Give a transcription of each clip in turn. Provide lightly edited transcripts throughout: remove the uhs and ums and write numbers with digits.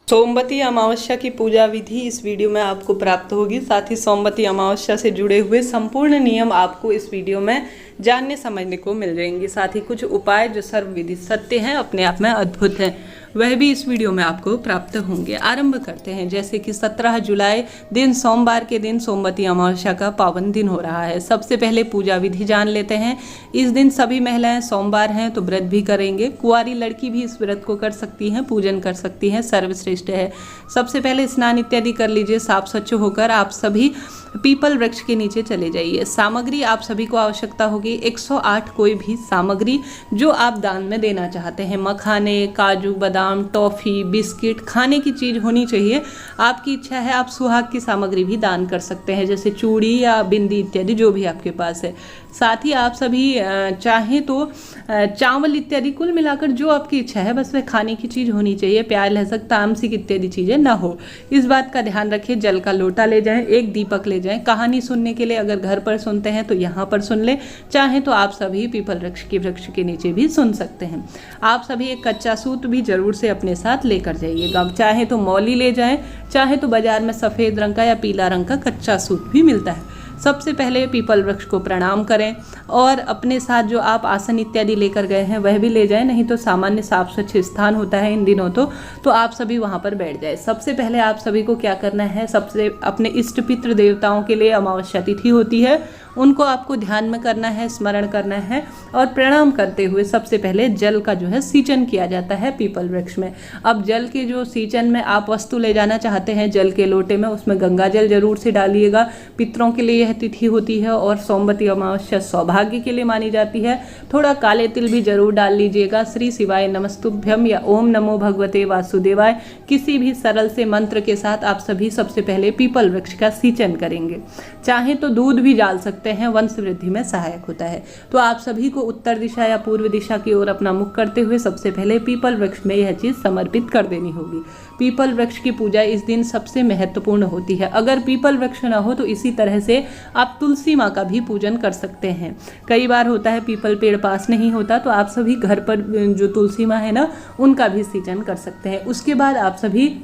सोमवती अमावस्या की पूजा विधि इस वीडियो में आपको प्राप्त होगी। साथ ही सोमवती अमावस्या से जुड़े हुए संपूर्ण नियम आपको इस वीडियो में जानने समझने को मिल जाएंगे। साथ ही कुछ उपाय जो सर्वविदित सत्य हैं, अपने आप में अद्भुत हैं, वह भी इस वीडियो में आपको प्राप्त होंगे। आरंभ करते हैं। जैसे कि 17 जुलाई दिन सोमवार के दिन सोमवती अमावस्या का पावन दिन हो रहा है। सबसे पहले पूजा विधि जान लेते हैं। इस दिन सभी महिलाएं, सोमवार हैं तो व्रत भी करेंगे। कुंवारी लड़की भी इस व्रत को कर सकती हैं, पूजन कर सकती हैं, सर्वश्रेष्ठ है। सबसे पहले स्नान इत्यादि कर लीजिए। साफ स्वच्छ होकर आप सभी पीपल वृक्ष के नीचे चले जाइए। सामग्री आप सभी को आवश्यकता होगी 108 कोई भी सामग्री जो आप दान में देना चाहते हैं। मखाने, काजू, बादाम, टॉफ़ी, बिस्किट, खाने की चीज़ होनी चाहिए। आपकी इच्छा है आप सुहाग की सामग्री भी दान कर सकते हैं, जैसे चूड़ी या बिंदी इत्यादि जो भी आपके पास है। साथ ही आप सभी चाहें तो चावल इत्यादि, कुल मिलाकर जो आपकी इच्छा है बस वह खाने की चीज़ होनी चाहिए। प्याज, लहसुन, तामसिक इत्यादि चीज़ें ना हो, इस बात का ध्यान रखें। जल का लोटा ले जाएं, एक दीपक ले जाएं। कहानी सुनने के लिए अगर घर पर सुनते हैं तो यहाँ पर सुन लें, चाहें तो आप सभी पीपल वृक्ष के नीचे भी सुन सकते हैं। आप सभी एक कच्चा सूत भी जरूर से अपने साथ लेकर जाइएगा। चाहे तो मौली ले जाएं, चाहे तो बाजार में सफ़ेद रंग का या पीला रंग का कच्चा सूत भी मिलता है। सबसे पहले पीपल वृक्ष को प्रणाम करें और अपने साथ जो आप आसन इत्यादि लेकर गए हैं वह भी ले जाएं। नहीं तो सामान्य साफ स्वच्छ स्थान होता है इन दिनों तो आप सभी वहां पर बैठ जाए। सबसे पहले आप सभी को क्या करना है, सबसे अपने इष्ट पितृ देवताओं के लिए अमावस्या तिथि होती है, उनको आपको ध्यान में करना है, स्मरण करना है और प्रणाम करते हुए सबसे पहले जल का जो है सींचन किया जाता है पीपल वृक्ष में। अब जल के जो सींचन में आप वस्तु ले जाना चाहते हैं जल के लोटे में, उसमें गंगा जल जरूर से डालिएगा। पितरों के लिए यह तिथि होती है और सोमवती अमावस्या सौभाग्य के लिए मानी जाती है। थोड़ा काले तिल भी जरूर डाल लीजिएगा। श्री शिवाय नमस्तुभ्यम या ओम नमो भगवते वासुदेवाय किसी भी सरल से मंत्र के साथ आप सभी सबसे पहले पीपल वृक्ष का सींचन करेंगे। चाहे तो दूध भी डाल सकते हैं, वंश वृद्धि में सहायक होता है। तो आप सभी को उत्तर दिशा या पूर्व दिशा की ओर अपना मुख करते हुए सबसे पहले पीपल वृक्ष में यह चीज समर्पित कर देनी होगी। पीपल वृक्ष की पूजा इस दिन सबसे महत्वपूर्ण होती है। अगर पीपल वृक्ष न हो तो इसी तरह से आप तुलसी माँ का भी पूजन कर सकते हैं। कई बार होता है पीपल पेड़ पास नहीं होता तो आप सभी घर पर जो तुलसी माँ है ना, उनका भी सींचन कर सकते हैं। उसके बाद आप सभी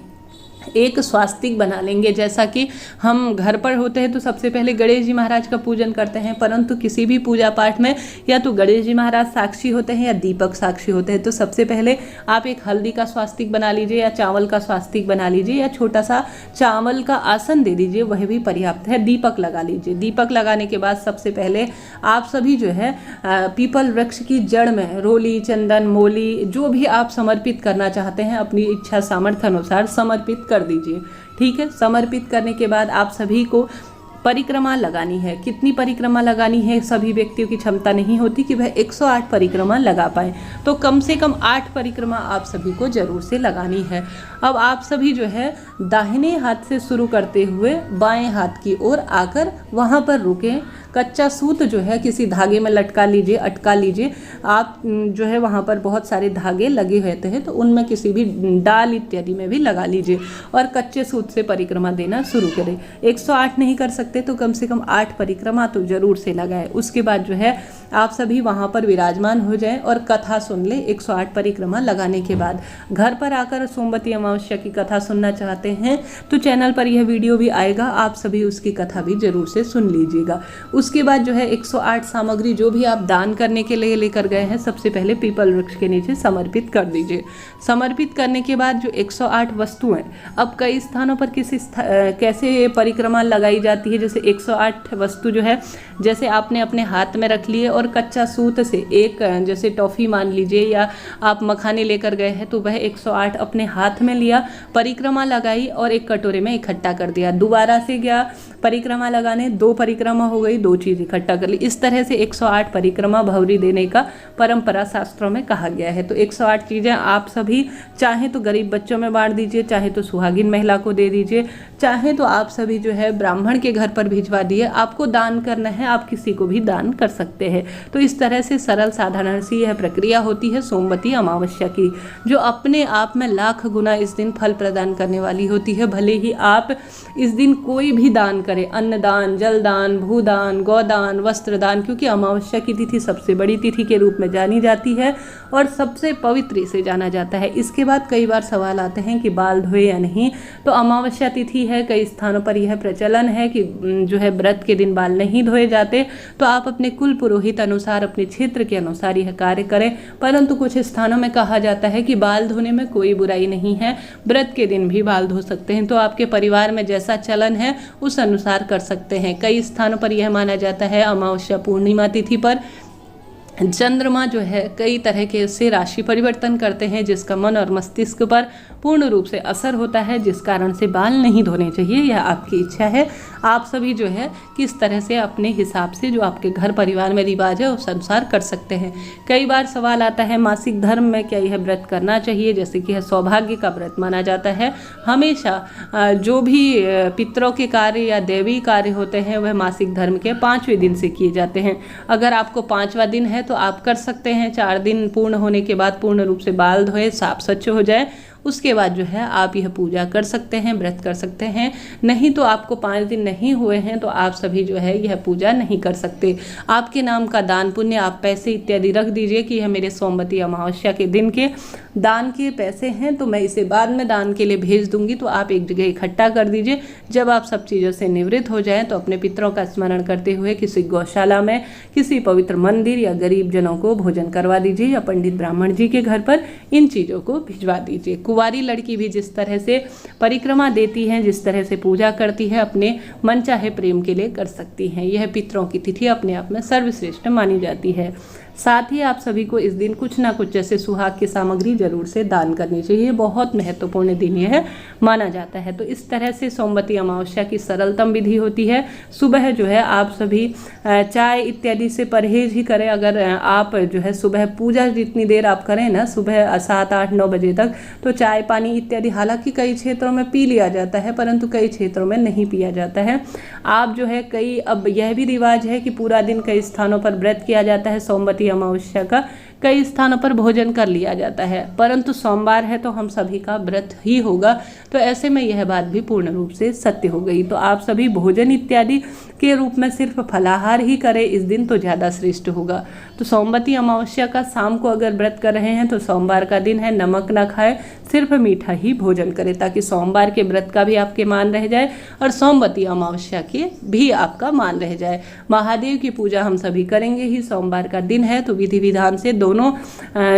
एक स्वास्तिक बना लेंगे। जैसा कि हम घर पर होते हैं तो सबसे पहले गणेश जी महाराज का पूजन करते हैं, परंतु किसी भी पूजा पाठ में या तो गणेश जी महाराज साक्षी होते हैं या दीपक साक्षी होते हैं। तो सबसे पहले आप एक हल्दी का स्वास्तिक बना लीजिए या चावल का स्वास्तिक बना लीजिए या छोटा सा चावल का आसन दे दीजिए, वह भी पर्याप्त है। दीपक लगा लीजिए। दीपक लगाने के बाद सबसे पहले आप सभी जो है पीपल वृक्ष की जड़ में रोली, चंदन, मोली जो भी आप समर्पित करना चाहते हैं अपनी इच्छा सामर्थ्य अनुसार समर्पित कर दीजिए। ठीक है। समर्पित करने के बाद आप सभी को परिक्रमा लगानी है। कितनी परिक्रमा लगानी है, सभी व्यक्तियों की क्षमता नहीं होती कि वह 108 परिक्रमा लगा पाए, तो कम से कम 8 परिक्रमा आप सभी को जरूर से लगानी है। अब आप सभी जो है दाहिने हाथ से शुरू करते हुए बाएं हाथ की ओर आकर वहां पर रुकें। कच्चा सूत जो है किसी धागे में लटका लीजिए, अटका लीजिए। आप जो है वहाँ पर बहुत सारे धागे लगे रहते हैं तो उनमें किसी भी डाल इत्यादि में भी लगा लीजिए और कच्चे सूत से परिक्रमा देना शुरू करें। 108 नहीं कर सकते तो कम से कम 8 परिक्रमा तो जरूर से लगाएं। उसके बाद जो है आप सभी वहाँ पर विराजमान हो जाएं और कथा सुन लें। 108 परिक्रमा लगाने के बाद घर पर आकर सोमवती अमावस्या की कथा सुनना चाहते हैं तो चैनल पर यह वीडियो भी आएगा, आप सभी उसकी कथा भी जरूर से सुन लीजिएगा। उसके बाद जो है 108 सामग्री जो भी आप दान करने के लिए लेकर गए हैं सबसे पहले पीपल वृक्ष के नीचे समर्पित कर दीजिए। समर्पित करने के बाद जो 108 वस्तुएं, अब कई स्थानों पर कैसे परिक्रमा लगाई जाती है, जैसे 108 वस्तु जो है जैसे आपने अपने हाथ में रख लिए और कच्चा सूत से एक जैसे टॉफ़ी मान लीजिए या आप मखाने लेकर गए हैं तो वह 108 अपने हाथ में लिया, परिक्रमा लगाई और एक कटोरे में इकट्ठा कर दिया। दोबारा से गया परिक्रमा लगाने, 2 परिक्रमा हो गई, 2 चीज़ इकट्ठा कर ली। इस तरह से 108 परिक्रमा भौरी देने का परंपरा शास्त्रों में कहा गया है। तो 108 चीज़ें आप सभी चाहे तो गरीब बच्चों में बांट दीजिए, चाहे तो सुहागिन महिला को दे दीजिए, चाहे तो आप सभी जो है ब्राह्मण के घर पर भिजवा दिए। आपको दान करना है, आप किसी को भी दान कर सकते हैं। तो इस तरह से सरल साधारण सी यह प्रक्रिया होती है सोमवती अमावस्या की, जो अपने आप में लाख गुना इस दिन फल प्रदान करने वाली होती है। भले ही आप इस दिन कोई भी दान करें, अन्नदान, जलदान, भूदान, गौदान, वस्त्रदान, क्योंकि अमावस्या की तिथि सबसे बड़ी तिथि के रूप में जानी जाती है और सबसे पवित्र से जाना जाता है। इसके बाद कई बार सवाल आते हैं कि बाल धोए या नहीं। तो अमावस्या तिथि है, कई स्थानों पर यह प्रचलन है कि जो है व्रत के दिन बाल नहीं धोए जाते। तो आप अपने कुल पुरोहित अनुसार, अपने क्षेत्र के अनुसार यह कार्य करें। परंतु कुछ स्थानों में कहा जाता है कि बाल धोने में कोई बुराई नहीं है, व्रत के दिन भी बाल धो सकते हैं। तो आपके परिवार में जैसा चलन है उस अनुसार कर सकते हैं। कई स्थानों पर यह माना जाता है अमावस्या पूर्णिमा तिथि पर चंद्रमा जो है कई तरह के से राशि परिवर्तन करते हैं, जिसका मन और मस्तिष्क पर पूर्ण रूप से असर होता है, जिस कारण से बाल नहीं धोने चाहिए। यह आपकी इच्छा है। आप सभी जो है किस तरह से अपने हिसाब से जो आपके घर परिवार में रिवाज है उस अनुसार कर सकते हैं। कई बार सवाल आता है मासिक धर्म में क्या यह व्रत करना चाहिए, जैसे कि यह सौभाग्य का व्रत माना जाता है। हमेशा जो भी पितरों के कार्य या दैवी कार्य होते हैं वह मासिक धर्म के 5वें दिन से किए जाते हैं। अगर आपको 5वां दिन है तो आप कर सकते हैं। 4 दिन पूर्ण होने के बाद पूर्ण रूप से बाल धोए, साफ स्वच्छ हो जाए, उसके बाद जो है आप यह पूजा कर सकते हैं, व्रत कर सकते हैं। नहीं तो आपको 5 दिन नहीं हुए हैं तो आप सभी जो है यह पूजा नहीं कर सकते। आपके नाम का दान पुण्य, आप पैसे इत्यादि रख दीजिए कि यह मेरे सोमवती अमावस्या के दिन के दान के पैसे हैं, तो मैं इसे बाद में दान के लिए भेज दूंगी। तो आप एक जगह इकट्ठा कर दीजिए। जब आप सब चीज़ों से निवृत्त हो जाएं तो अपने पितरों का स्मरण करते हुए किसी गौशाला में, किसी पवित्र मंदिर या गरीब जनों को भोजन करवा दीजिए, या पंडित ब्राह्मण जी के घर पर इन चीज़ों को भिजवा दीजिए। कुंवारी लड़की भी जिस तरह से परिक्रमा देती हैं, जिस तरह से पूजा करती है, अपने मनचाहे प्रेम के लिए कर सकती हैं। यह पितरों की तिथि अपने आप में सर्वश्रेष्ठ मानी जाती है। साथ ही आप सभी को इस दिन कुछ ना कुछ जैसे सुहाग की सामग्री जरूर से दान करनी चाहिए। बहुत महत्वपूर्ण दिन यह माना जाता है। तो इस तरह से सोमवती अमावस्या की सरलतम विधि होती है। सुबह जो है आप सभी चाय इत्यादि से परहेज ही करें। अगर आप जो है सुबह पूजा जितनी देर आप करें ना, सुबह 7, 8, 9 बजे तक, तो चाय पानी इत्यादि हालांकि कई क्षेत्रों में पी लिया जाता है, परंतु कई क्षेत्रों में नहीं पिया जाता है। आप जो है अब यह भी रिवाज है कि पूरा दिन कई स्थानों पर व्रत किया जाता है सोमवती अमावस्या का, कई स्थानों पर भोजन कर लिया जाता है, परंतु सोमवार है तो हम सभी का व्रत ही होगा। तो ऐसे में यह बात भी पूर्ण रूप से सत्य हो गई। तो आप सभी भोजन इत्यादि के रूप में सिर्फ फलाहार ही करें इस दिन तो ज़्यादा श्रेष्ठ होगा। तो सोमवती अमावस्या का शाम को अगर व्रत कर रहे हैं तो सोमवार का दिन है, नमक ना खाएं, सिर्फ मीठा ही भोजन करें, ताकि सोमवार के व्रत का भी आपके मान रह जाए और सोमवती अमावस्या के भी आपका मान रह जाए। महादेव की पूजा हम सभी करेंगे ही। सोमवार का दिन है तो विधि विधान से दोनों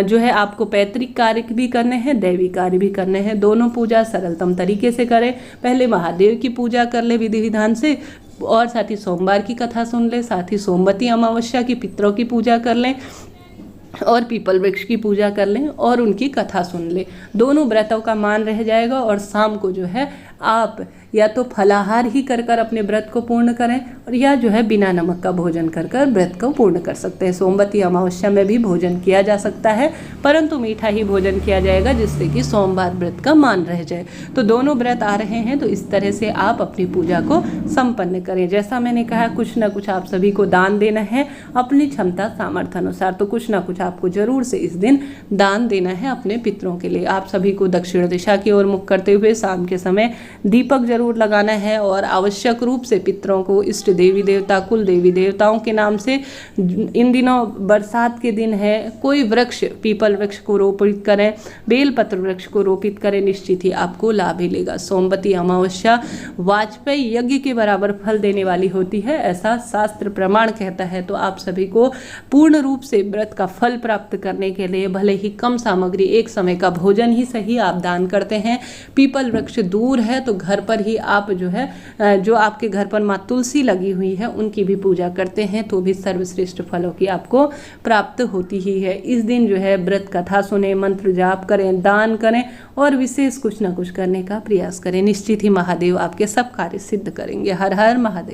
जो है आपको पैतृक कार्य भी करने हैं, दैवी कार्य भी करने हैं। दोनों पूजा सरलतम तरीके से करें। पहले महादेव की पूजा कर ले विधि विधान से, और साथ ही सोमवार की कथा सुन ले, साथ ही सोमवती अमावस्या की पितरों की पूजा कर लें और पीपल वृक्ष की पूजा कर लें और उनकी कथा सुन लें। दोनों व्रतों का मान रह जाएगा। और शाम को जो है आप या तो फलाहार ही कर कर अपने व्रत को पूर्ण करें, और या जो है बिना नमक का भोजन कर कर व्रत को पूर्ण कर सकते हैं। सोमवती अमावस्या में भी भोजन किया जा सकता है, परंतु मीठा ही भोजन किया जाएगा, जिससे कि सोमवार व्रत का मान रह जाए। तो दोनों व्रत आ रहे हैं, तो इस तरह से आप अपनी पूजा को संपन्न करें। जैसा मैंने कहा, कुछ ना कुछ आप सभी को दान देना है अपनी क्षमता सामर्थ्य अनुसार। तो कुछ ना कुछ आपको जरूर से इस दिन दान देना है अपने पितरों के लिए। आप सभी को दक्षिण दिशा की ओर मुख करते हुए शाम के समय दीपक जरूर लगाना है, और आवश्यक रूप से पितरों को, इष्ट देवी देवता, कुल देवी देवताओं के नाम से इन दिनों बरसात के दिन है, कोई वृक्ष, पीपल वृक्ष को रोपित करें, बेलपत्र वृक्ष को रोपित करें, निश्चित ही आपको लाभ मिलेगा। सोमवती अमावस्या वाजपेयी यज्ञ के बराबर फल देने वाली होती है, ऐसा शास्त्र प्रमाण कहता है। तो आप सभी को पूर्ण रूप से व्रत का फल प्राप्त करने के लिए भले ही कम सामग्री, एक समय का भोजन ही सही आप दान करते हैं। पीपल वृक्ष दूर है तो घर पर ही आप जो है, जो आपके घर पर माँ तुलसी लगी हुई है उनकी भी पूजा करते हैं, तो भी सर्वश्रेष्ठ फलों की आपको प्राप्त होती ही है। इस दिन जो है व्रत कथा सुने, मंत्र जाप करें, दान करें और विशेष कुछ ना कुछ करने का प्रयास करें। निश्चित ही महादेव आपके सब कार्य सिद्ध करेंगे। हर हर महादेव।